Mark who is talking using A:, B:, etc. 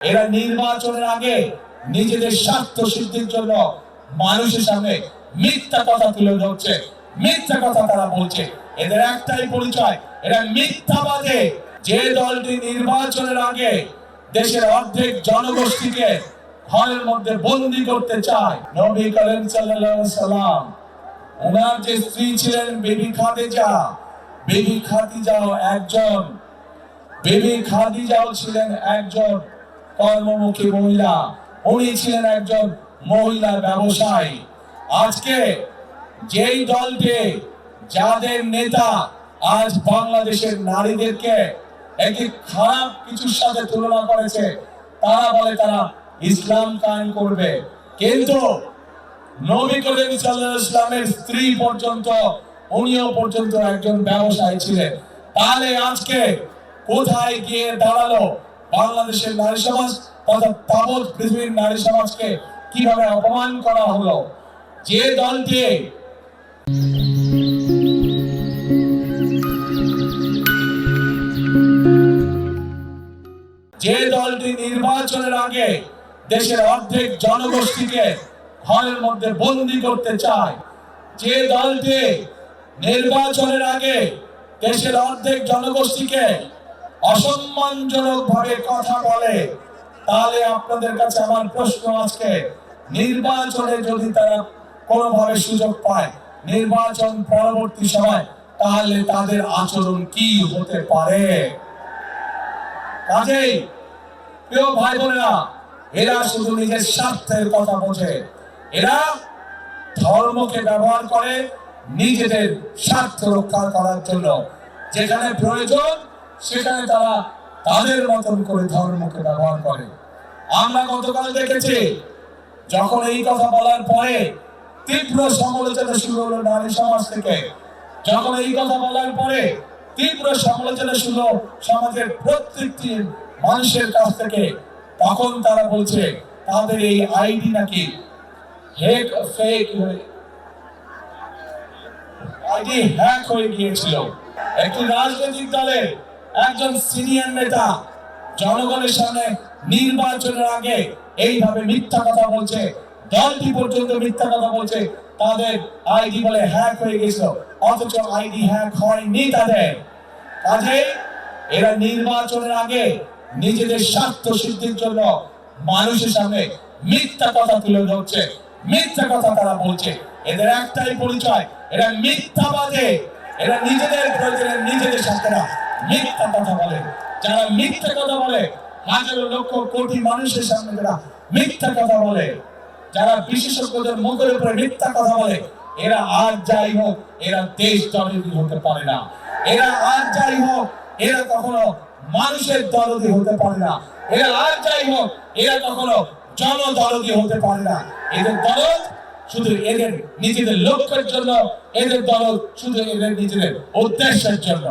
A: এরা নির্বাচনের আগে নিজেদের স্বার্থ সিদ্ধির জন্য মানুষের সামনে মিথ্যা কথা তুলে ধরছে, মিথ্যা কথা তারা বলছে। এদের একটাই পরিচয়, এরা মিথ্যাবাদী। যে দলটি নির্বাচনের আগে দেশের অর্ধেক জনগোষ্ঠীকে ঘরের মধ্যে বন্দী করতে চায়, নবী করিম সাল্লাল্লাহু আলাইহি সাল্লাম ওনার যে স্ত্রী ছিলেন বিবি খাদিজা, বিবি খাদিজাও ছিলেন একজন কর্মমুখী মহিলা। উনি ছিলেন একজন মহিলা ব্যবসায়ী। আজকে যেই দলটি, যাদের নেতা আজ বাংলাদেশের নারীদেরকে একটি খারাপ কিছুর সাথে তুলনা করেছে, তারা বলে তারা ইসলাম কায়েম করবে, কিন্তু নবী করিম সাল্লাল্লাহু আলাইহি ওয়াসাল্লামের স্ত্রী পর্যন্ত, উনিও পর্যন্ত একজন ব্যবসায়ী ছিলেন। তাহলে আজকে কোথায় গিয়ে দাঁড়ালো বাংলাদেশের নারী সমাজ তথা তাবৎ পৃথিবীর নারী সমাজকে কিভাবে অপমান করা হলো? যে দলটি নির্বাচনের আগে দেশের অর্ধেক জনগোষ্ঠীকে ঘরের মধ্যে বন্দী করতে চায়, যে দলটি নির্বাচনের আগে দেশের অর্ধেক জনগোষ্ঠীকে অসম্মানজনক ভাবে কথা বলে, তাহলে আপনাদের কাছে আমার প্রশ্ন, আজকে নির্বাচনে যদি তারা কোনোভাবে সুযোগ পায়, নির্বাচন পরবর্তী সময়, তাহলে তাদের আচরণ কি হতে পারে? কাজেই প্রিয় ভাই বোনেরা, এরা শুধু নিজের স্বার্থের কথা বোঝে, এরা ধর্মকে ব্যবহার করে নিজেদের স্বার্থ রক্ষা করার জন্য। যেখানে প্রয়োজন সেখানে তারা তাদের মতন করে ধর্মকে ব্যবহার করে। আমরা গতকাল দেখেছি, যখন এই কথা বলার পরে তীব্র সমালোচনা শুরু হলো নারী সমাজ থেকে, যখন এই কথা বলার পরে তীব্র সমালোচনা শুরু সমাজের প্রত্যেকটি মানুষের কাছ থেকে, তখন তারা বলছে তাদের এই আইডি নাকি হ্যাক হয়ে গিয়েছিল। একটি রাজনৈতিক দলের একজন সিনিয়র নেতা জনগণের সামনে নির্বাচনের আগে এইভাবে মিথ্যা কথা বলছে, দলটি পর্যন্ত মিথ্যা কথা বলছে, তাদের আইডি বলে হ্যাক হয়ে গেছিল, অথচ আইডি হ্যাক হয়নি তাদের। কাজেই এরা নির্বাচনের আগে নিজেদের স্বার্থ সিদ্ধির জন্য মানুষের সামনে মিথ্যা কথা তুলে ধরছে, মিথ্যা কথা তারা বলছে। এদের একটাই পরিচয়, এরা মিথ্যাবাদী। এরা নিজেদের প্রয়োজনে নিজেদের সাথে মিথ্যা কথা বলে। যারা মিথ্যা কথা বলে, হাজারো লক্ষ কোটি মানুষের সামনে যারা মিথ্যা কথা বলে, যারা বিশেষজ্ঞদের মুখের উপরে মিথ্যা কথা বলে, এরা আর যাই হোক, এরা দেশ দরদি হতে পারে না। এরা আর যাই হোক, এরা কখনো মানুষের দরদি হতে পারে না। এরা আর যাই হোক, এরা কখনো জনদরদি হতে পারে না। এদের দরদ শুধু এদের নিজেদের লক্ষ্যের জন্য, এদের দরদ শুধু এদের নিজেদের উদ্দেশ্যের জন্য।